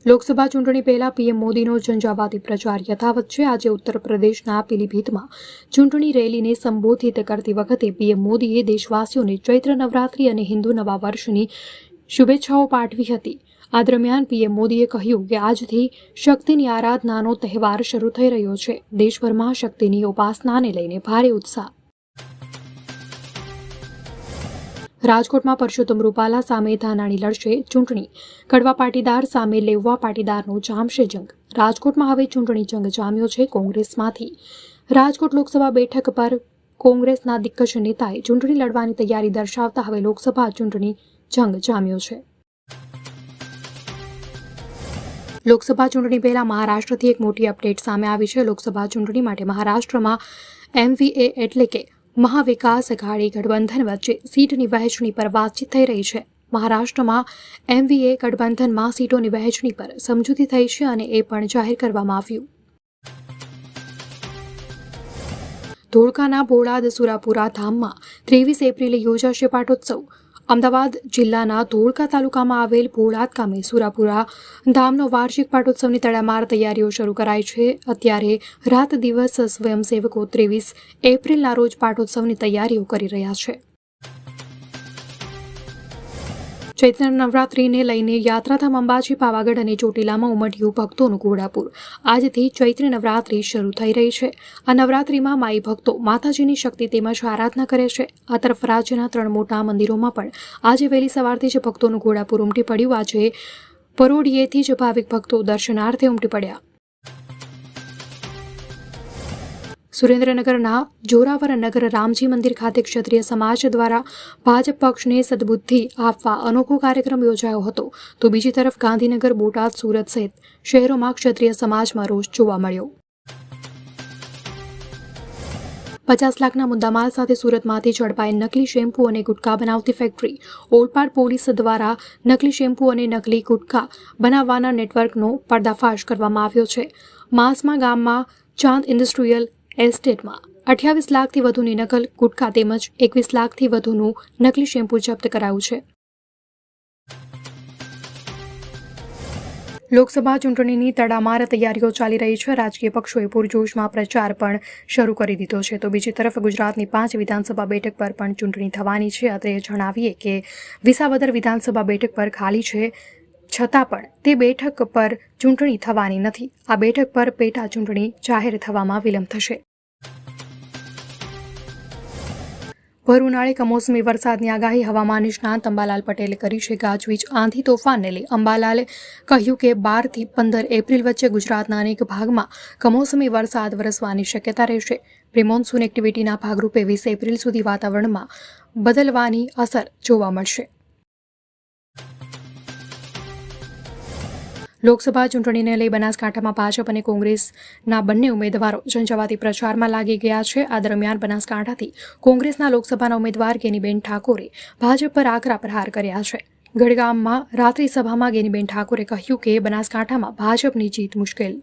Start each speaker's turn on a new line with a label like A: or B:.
A: લોકસભા ચૂંટણી પહેલા પીએમ મોદીનો ઝંઝાવાતી પ્રચાર યથાવત છે। આજે ઉત્તર પ્રદેશના પીલીભીતમાં ચૂંટણી રેલીને સંબોધિત કરતી વખતે પીએમ મોદીએ દેશવાસીઓને ચૈત્ર નવરાત્રી અને હિન્દુ નવા વર્ષની શુભેચ્છાઓ પાઠવી હતી। આ દરમિયાન પીએમ મોદીએ કહ્યું કે આજથી શક્તિની આરાધનાનો તહેવાર શરૂ થઈ રહ્યો છે। દેશભરમાં શક્તિની ઉપાસનાને લઈને ભારે ઉત્સાહ। રાજકોટમાં પરસોત્તમ રૂપાલા સામે ધાનાણી લડશે ચૂંટણી। કડવા પાટીદાર સામે લેવવા પાટીદારનો જામશે જંગ। રાજકોટમાં હવે ચૂંટણી જંગ જામ્યો છે। કોંગ્રેસમાંથી રાજકોટ લોકસભા બેઠક પર કોંગ્રેસના દિગ્ગજ નેતાએ ચૂંટણી લડવાની તૈયારી દર્શાવતા હવે લોકસભા ચૂંટણી જંગ જામ્યો છે। લોકસભા ચૂંટણી પહેલા મહારાષ્ટ્રથી એક મોટી અપડેટ સામે આવી છે। લોકસભા ચૂંટણી માટે મહારાષ્ટ્રમાં MVA એટલે કે મહાવિકાસ અઘાડી ગઠબંધન વચ્ચે સીટની વહેંચણી પર વાતચીત થઈ રહી છે। મહારાષ્ટ્રમાં MVA ગઠબંધનમાં સીટોની વહેંચણી પર સમજૂતી થઈ છે અને એ પણ જાહેર કરવામાં આવ્યું। ધોળકાના બોળાદ સુરાપુરા ધામમાં 23 એપ્રિલે યોજાશે પાટોત્સવ। અમદાવાદ જિલ્લાના ધોળકા તાલુકામાં આવેલ બોળાદ ગામે સુરાપુરા ધામનો વાર્ષિક પાટોત્સવની તડામાર તૈયારીઓ શરૂ કરાઈ છે। અત્યારે રાત દિવસ સ્વયંસેવકો 23 એપ્રિલના રોજ પાટોત્સવની તૈયારીઓ કરી રહ્યા છે। ચૈત્ર નવરાત્રીને લઈને યાત્રાધામ અંબાજી પાવાગઢ અને ચોટીલામાં ઉમટ્યું ભક્તોનું ઘોડાપુર। આજથી ચૈત્ર નવરાત્રી શરૂ થઈ રહી છે। આ નવરાત્રીમાં માઈ ભક્તો માતાજીની શક્તિ તેમજ આરાધના કરે છે। આ તરફ રાજ્યના 3 મોટા મંદિરોમાં પણ આજે વહેલી સવારથી જ ભક્તોનું ઘોડાપુર ઉમટી પડ્યું। આજે પરોઢિયેથી જ ભાવિક ભક્તો દર્શનાર્થે ઉમટી પડ્યા। સુરેન્દ્રનગરના જોરાવર નગર રામજી મંદિર ખાતે ક્ષત્રિય સમાજ દ્વારા ભાજપ પક્ષને સદબુદ્ધિ આપવા અનોખો કાર્યક્રમ યોજાયો હતો। તો બીજી તરફ ગાંધીનગર, બોટાદ, સુરત સહિત શહેરોમાં ક્ષત્રિય સમાજમાં રોષ જોવા મળ્યો। 50 લાખના મુદ્દામાલ સાથે સુરતમાંથી ઝડપાઈ નકલી શેમ્પૂ અને ગુટખા બનાવતી ફેક્ટરી। ઓલપાડ પોલીસ દ્વારા નકલી શેમ્પૂ અને નકલી ગુટખા બનાવવાના નેટવર્કનો પર્દાફાશ કરવામાં આવ્યો છે। માસમા ગામમાં ચાંદ ઇન્ડસ્ટ્રીયલ એસ્ટેટમાં 28 લાખથી વધુની નકલ ગુટખા તેમજ 21 લાખથી વધુનું નકલી શેમ્પૂ જપ્ત કરાયું છે। લોકસભા ચૂંટણીની તડામાર તૈયારીઓ ચાલી રહી છે। રાજકીય પક્ષોએ પૂરજોશમાં પ્રચાર પણ શરૂ કરી દીધો છે। તો બીજી તરફ ગુજરાતની 5 વિધાનસભા બેઠક પર પણ ચૂંટણી થવાની છે। અત્રે જણાવીએ કે વિસાવદર વિધાનસભા બેઠક પર ખાલી છે, છતાં પણ તે બેઠક પર ચૂંટણી થવાની નથી। આ બેઠક પર પેટા ચૂંટણી જાહેર થવામાં વિલંબ થશે। ભર ઉનાળે કમોસમી વરસાદની આગાહી હવામાન નિષ્ણાત અંબાલાલ પટેલે કરી છે। ગાજવીજ આંધી તોફાનને લઈ અંબાલાલે કહ્યું કે 12 થી 15 એપ્રિલ વચ્ચે ગુજરાતના અનેક ભાગમાં કમોસમી વરસાદ વરસવાની શક્યતા રહેશે। પ્રી મોન્સૂન એક્ટિવિટીના ભાગરૂપે 20 એપ્રિલ સુધી વાતાવરણમાં બદલવાની અસર જોવા મળશે। લોકસભા ચૂંટણીને લઈ બનાસકાંઠામાં ભાજપ અને કોંગ્રેસના બંને ઉમેદવારો ઝંઝાવાતી પ્રચારમાં લાગી ગયા છે। આ દરમિયાન બનાસકાંઠાથી કોંગ્રેસના લોકસભાના ઉમેદવાર ગેનીબેન ઠાકોરે ભાજપ પર આકરા પ્રહાર કર્યા છે। ગઢગામમાં રાત્રિ સભામાં ગેનીબેન ઠાકોરે કહ્યું કે બનાસકાંઠામાં ભાજપની જીત મુશ્કેલ